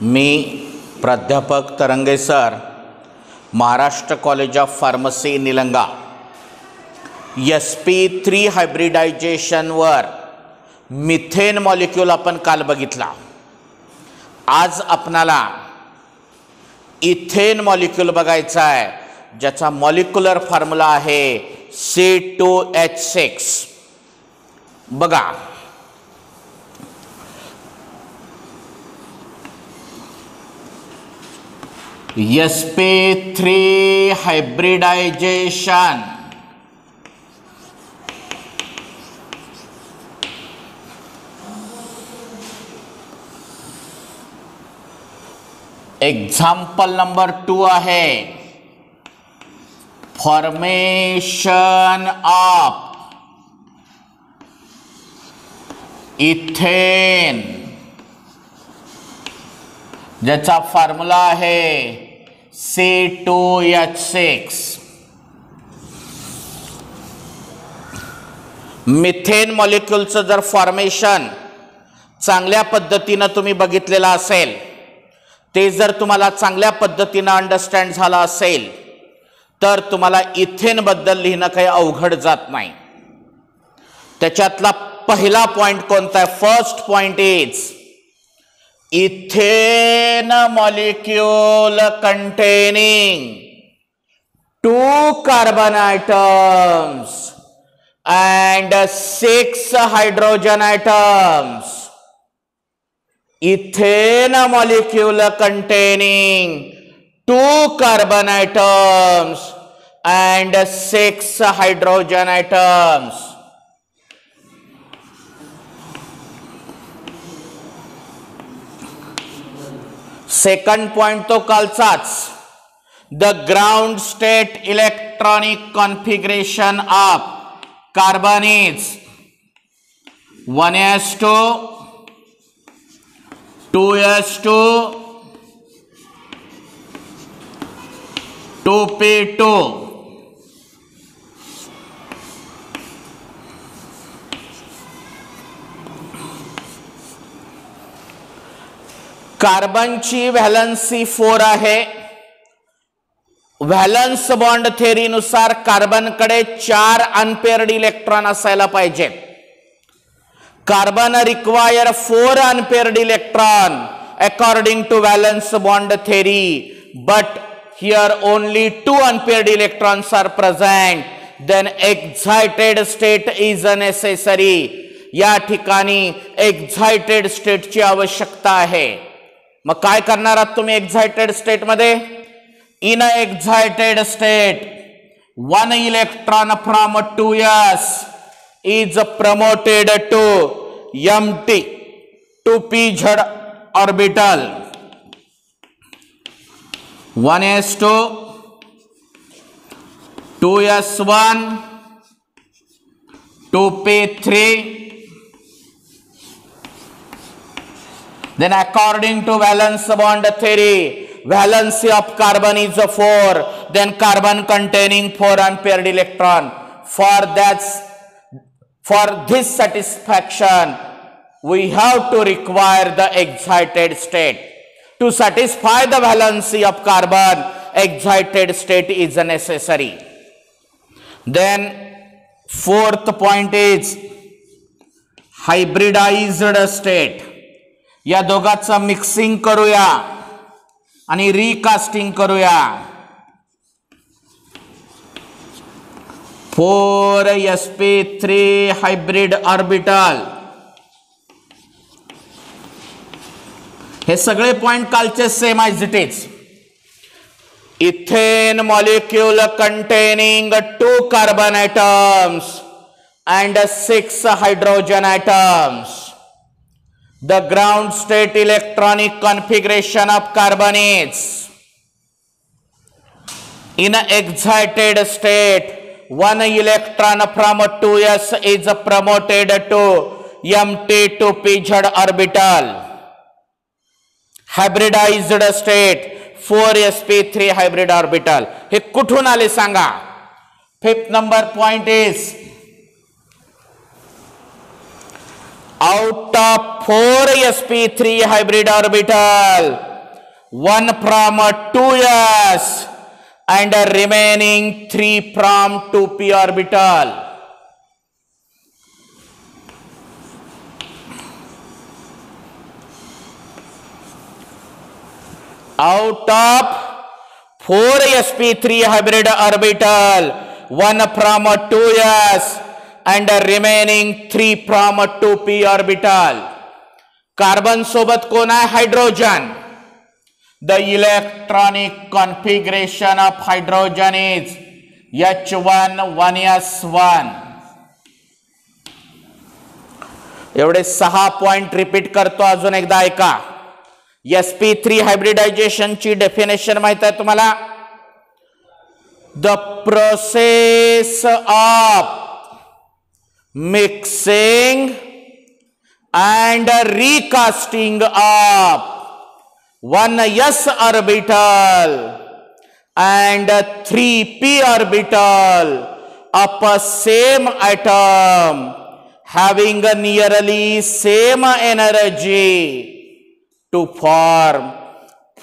मी प्राध्यापक तरंगे sir, Maharashtra college of pharmacy Nilanga, sp3 हायब्रिडायझेशनवर मिथेन मॉलिक्यूल आपण काल बघितला. आज आपणाला इथेन मॉलिक्यूल बघायचा आहे, ज्याचा मॉलिक्युलर फॉर्म्युला आहे C2H6. बघा, sp3 हायब्रिडायझेशन एग्जाम्पल नंबर 2 आहे फॉर्मेशन ऑफ इथेन, ज्याचा फॉर्म्युला आहे C2H6. मिथेन मॉलिक्यूलचं जर फॉर्मेशन चांगल्या पद्धतीनं तुम्ही बघितलेलं असेल, ते जर तुम्हाला चांगल्या पद्धतीनं अंडरस्टँड झालं असेल, तर तुम्हाला इथेन बद्दल लिहिणं काही अवघड जात नाही. त्याच्यातला पहिला पॉइंट कोणता आहे? First point is ethane molecule containing 2 carbon atoms and 6 hydrogen atoms. Ethane molecule containing 2 carbon atoms and 6 hydrogen atoms. Second point तो कालचाच, the ground state electronic configuration of carbon is 1s2 2s2 2p2. कार्बनची valency 4 आहे. Valence bond थेअरीनुसार कार्बनकडे 4 unpaired electron असायला पाहिजे. Carbon require 4 unpaired electron according to valence bond theory, but here only 2 unpaired electrons are present. Then excited state is necessary. या ठिकाणी excited स्टेटची आवश्यकता आहे. मग काय करणार आहात तुम्ही एक्साइटेड स्टेट मध्ये? In a excited state 1 electron from 2s is promoted to empty 2p-z orbital. 1s2 2s1 2p3. Then according to valence bond theory, valency of carbon is 4. Then carbon containing 4 unpaired electron. For this satisfaction, we have to require the excited state. To satisfy the valency of carbon, excited state is necessary. Then fourth point is hybridized state. या दोघांचं mixing करूया आणि recasting करूया. 4sp3 hybrid orbital. हे सगळे point कालचे same as it is. Ethane molecule containing 2 carbon atoms and 6 hydrogen atoms. The ground state electronic configuration of carbon is in an excited state 1 electron from 2s is promoted to empty 2p-z orbital. Hybridized state 4sp3 hybrid orbital. हे कुठून आले सांगा? Fifth number point is out of 4 sp3 hybrid orbital, 1 from 2s and remaining 3 from 2p orbital. Out of 4 sp3 hybrid orbital, 1 from 2s and remaining 3 from 2p orbital. Carbon सोबत कोण आहे? Hydrogen. The electronic configuration of hydrogen is H1 1s1. एवढे 6 point repeat करतो, अजून एकदा ऐका. sp3 hybridisation ची definition माहित आहे तुम्हाला? The process of mixing and recasting of 1s orbital and 3p orbital of a same atom having a nearly same energy to form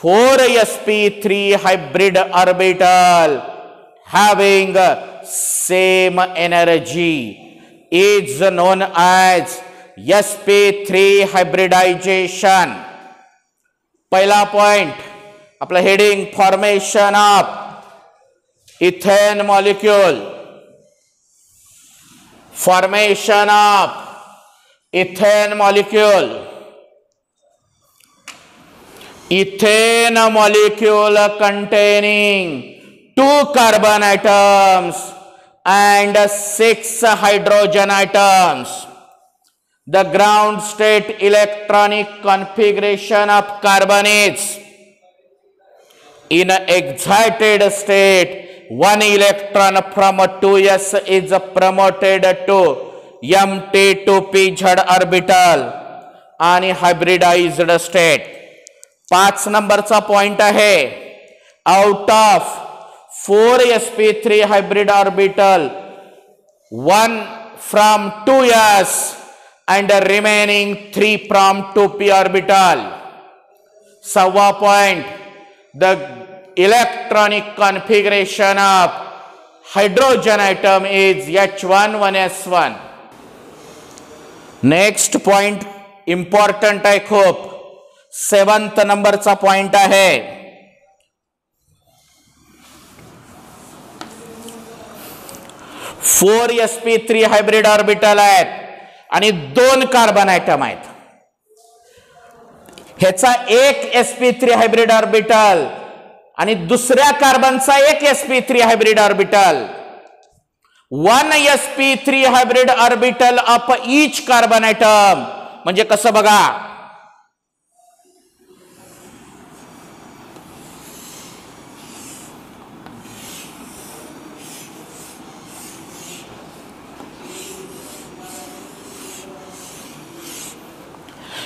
4sp3 hybrid orbital having same energy is known as sp3 hybridization. पहिला point आपलं heading, formation of ethane molecule. Formation of ethane molecule. Ethane molecule containing 2 carbon atoms and 6 hydrogen atoms. The ground state electronic configuration of carbon is: in excited state, 1 electron from 2s is promoted to Mt2p orbital आणि hybridized state. 5 नंबरचा point आहे, out of 4 sp3 hybrid orbital, 1 from 2s and remaining 3 from 2p orbital. 6वा point, the electronic configuration of hydrogen atom is H1 1s1. Next point important आहे खूप. 7th नंबरचा point आहे, 4 sp3 hybrid orbital आहेत आणि 2 carbon atom आहेत. ह्याचा एक sp3 हायब्रिड ऑर्बिटल आणि दुसऱ्या कार्बनचा एक sp3 hybrid orbital. 1 sp3 hybrid orbital of each carbon atom. म्हणजे कसं बघा,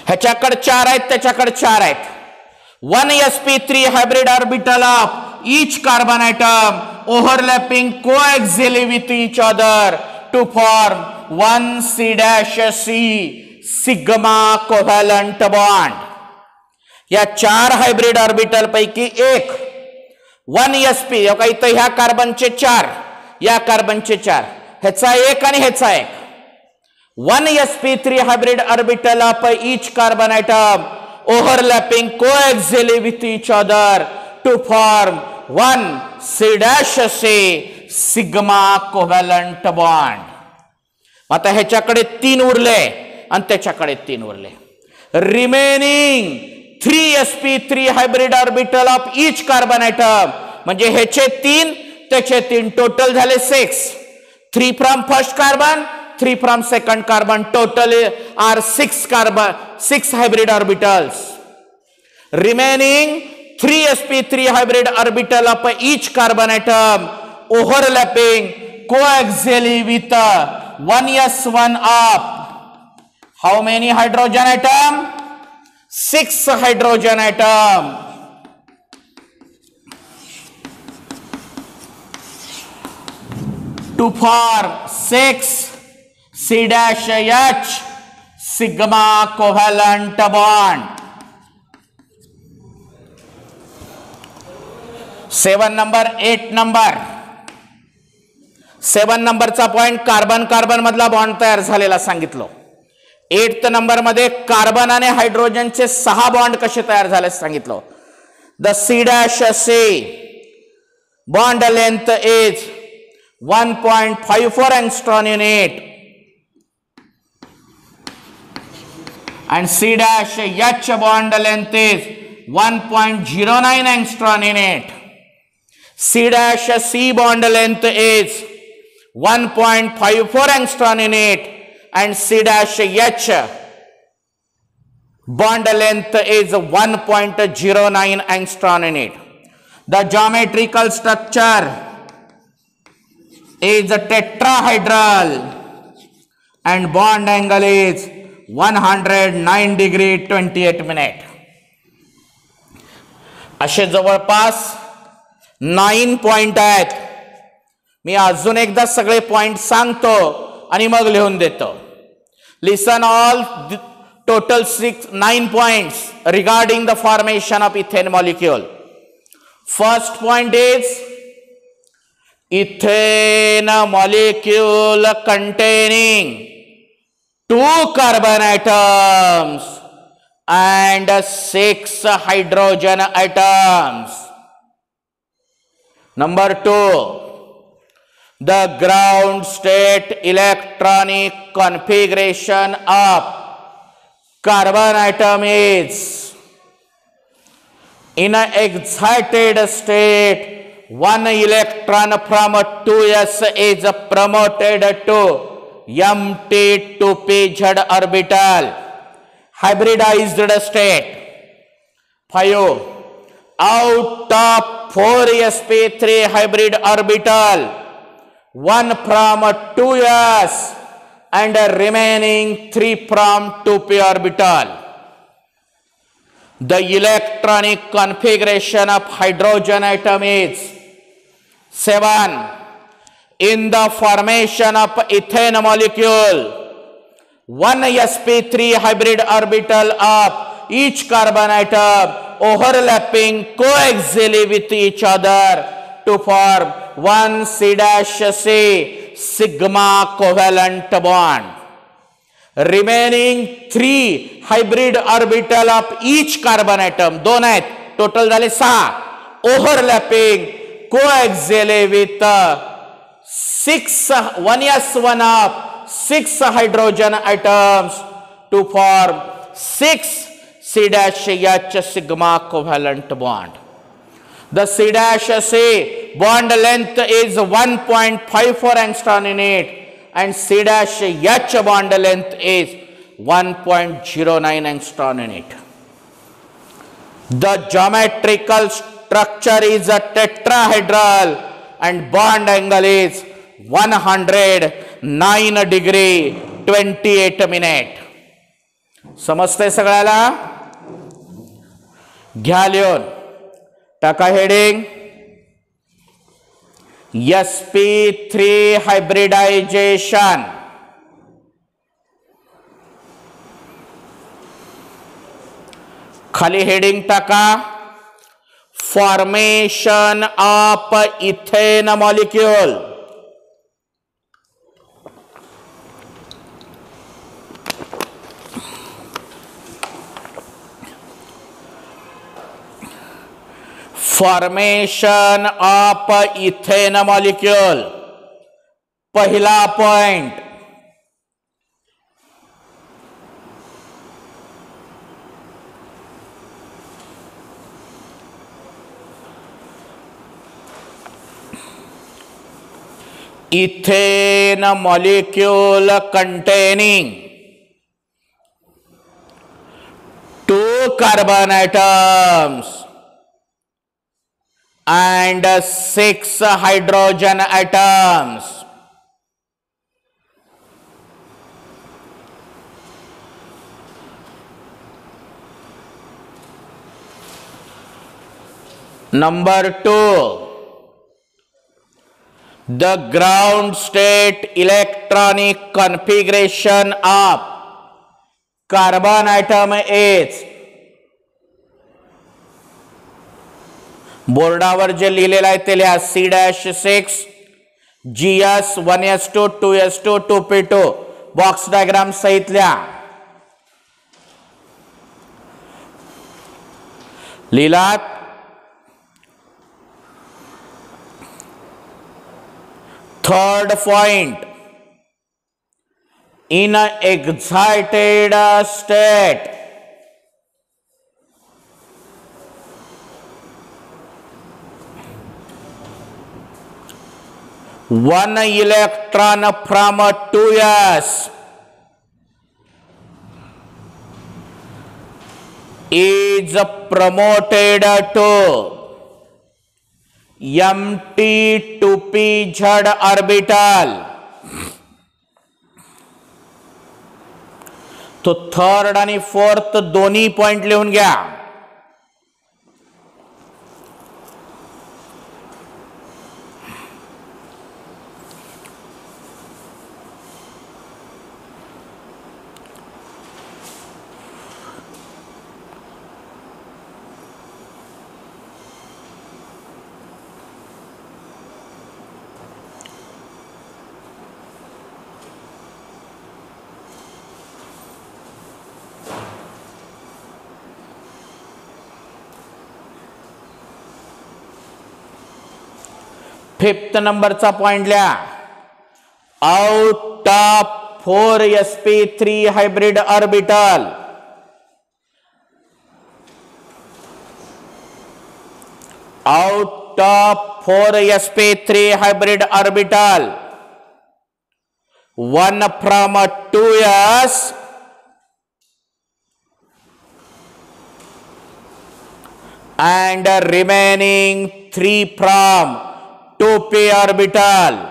ह्याच्याकडे 4 आहेत, त्याच्याकडे 4 आहेत. 1 sp3 hybrid orbital of each carbon atom overlapping coaxially with each other to form 1c' sigma covalent bond. या 4 हायब्रिड ऑर्बिटल पैकी एक 1 sp, इथं ह्या कार्बनचे 4, या कार्बनचे 4, ह्याचा एक आणि ह्याचा एक. 1 sp3 hybrid orbital of each carbon atom overlapping coaxially with each other to form 1c' sigma covalent bond. आता ह्याच्याकडे 3 उरले आणि त्याच्याकडे 3 उरले. Remaining 3 sp3 hybrid orbital of each carbon atom म्हणजे ह्याचे 3 त्याचे 3 टोटल झाले 6. 3 from first carbon, 3 from second carbon, total are 6 hybrid orbitals. Remaining 3 sp3 hybrid orbital of each carbon atom overlapping coaxially with 1s1 of how many hydrogen atom? 6 hydrogen atom. To form 6 C-H sigma covalent bond. 7 number 8 number 7 नंबरचा point carbon carbon मधला bond तयार झालेला सांगितलं. 8th number मध्ये carbon आणि हायड्रोजनचे 6 bond कसे तयार झाले सांगितलं. The C-C bond length is 1.54 angstrom unit and C-H bond length is 1.09 angstrom unit. C-C bond length is 1.54 angstrom unit and C-H bond length is 1.09 angstrom unit. The geometrical structure is a tetrahedral and bond angle is 109 degree 28 minute. असे जवळपास 9 point आहेत. मी अजून एकदा सगळे point सांगतो आणि मग लिहून देतो. Listen all total 9 points regarding the formation of ethane molecule. First point is ethane molecule containing 2 carbon atoms and 6 hydrogen atoms. Number 2, the ground state electronic configuration of carbon atom is in an excited state 1 electron from 2s is promoted to MT2PZ orbital. Hybridized state 5 out of 4 sp3 hybrid orbital 1 from 2s and remaining 3 from 2p orbital. The electronic configuration of hydrogen atom is 7. In the formation of ethane molecule, 1 sp3 hybrid orbital of each carbon atom overlapping coaxially with each other to form 1 C-C sigma covalent bond. Remaining 3 hybrid orbital of each carbon atom 2 आहेत, total झाले 6, overlapping coaxially with 1s1 of 6 hydrogen atoms to form 6 C-H sigma covalent bond. The C-C bond length is 1.54 angstrom unit and C-H bond length is 1.09 angstrom unit. The geometrical structure is a tetrahedral and bond angle is 109 degree 28 minute. समजतंय सगळ्याला? घ्या लिहून. टाका heading sp3 hybridization. खाली heading टाका formation of ethane molecule. Formation of ethane molecule. पहिला point ethane molecule containing 2 carbon atoms and 6 hydrogen atoms. Number 2, the ground state electronic configuration of carbon atom is बोर्डावर जे लिहिलेलं आहे ते लिहा C-6 GS 1s2 2s2 2p2 box diagram सहित लिहा लिहिलात third point in an excited state one electron from 2s is promoted to empty 2p z orbital. तो third आणि fourth दोन्ही पॉइंट लिहून घ्या. फिफ्थ नंबरचा पॉइंट लिहा out of 4sp3 hybrid orbital out of 4sp3 hybrid orbital, one from 2s and remaining 3 from 2p orbital.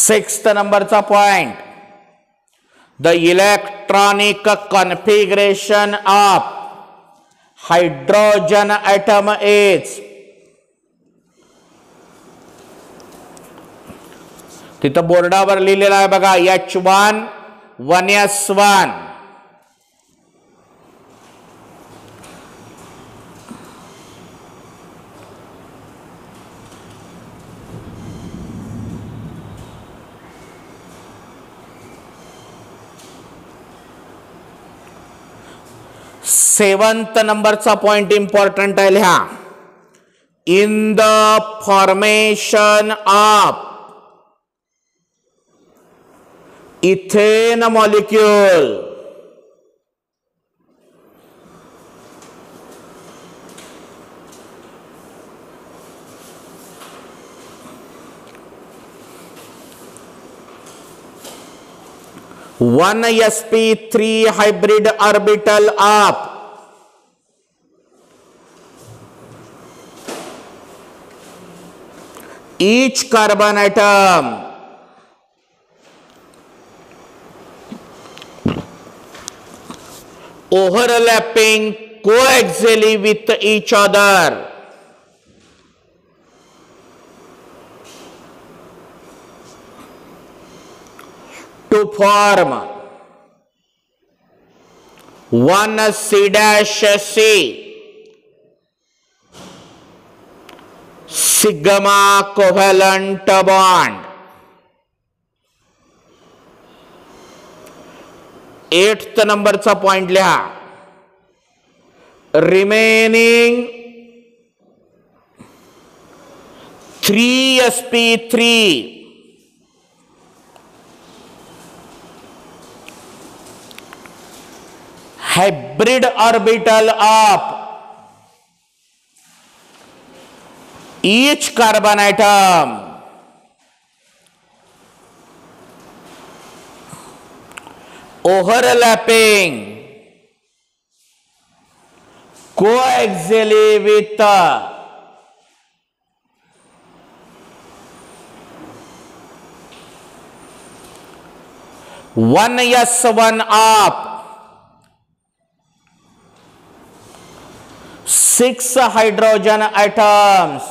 Sixth numberचा point, the electronic configuration of hydrogen atom is, तिथं बोर्डावर लिहिलेलं आहे बघा H1 1s1 seventh नंबरचा point important आहे लिहा in the formation of ethane molecule one sp3 hybrid orbital of each carbon atom overlapping coaxially with each other to form one C-C sigma covalent bond. Eighth नंबरचा point लिहा remaining 3sp3 hybrid orbital of each carbon atom overlapping coaxially with 1s1 up, 6 hydrogen atoms.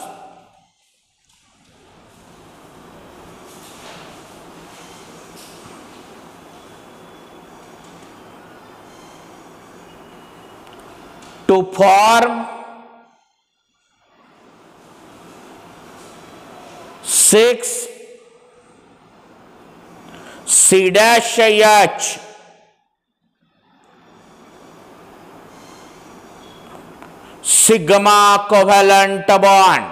To form 6 C-H sigma covalent bond.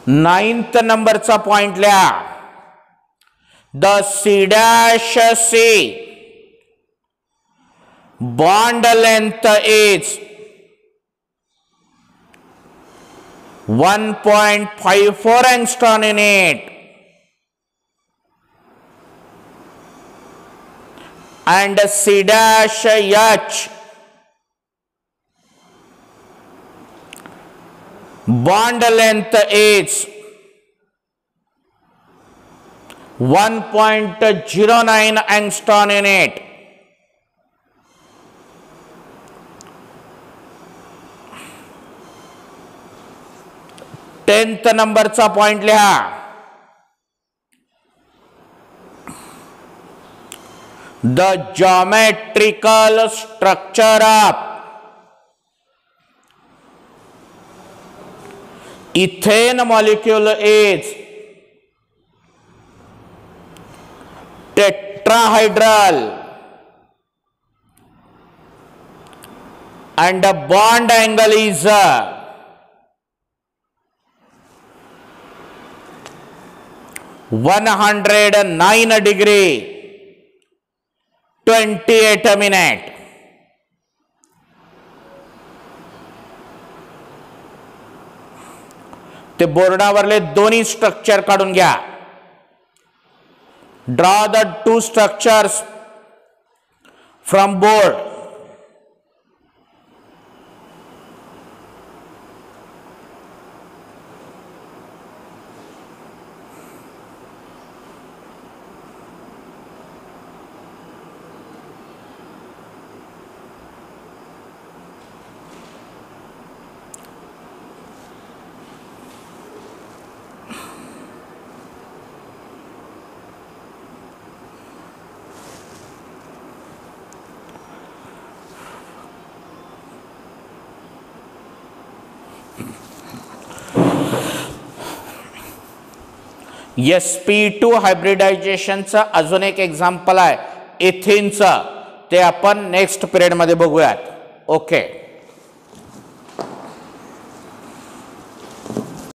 Ninth नंबरचा point लिहा. The C-C bond length is 1.54 angstrom in it, and C-H bond length is 1.09 angstrom in it. Tenth नंबरचा point लिहा. The geometrical structure of ethane molecule is tetrahedral and the bond angle is 109 degree 28 minute. ते बोर्डावरले दोन्ही structure काढून घ्या. Draw the two structures from board. sp2 हायब्रिडायझेशनचं अजून एक example आहे एथिनचं. ते आपण नेक्स्ट पिरियड मध्ये बघूयात. ओके.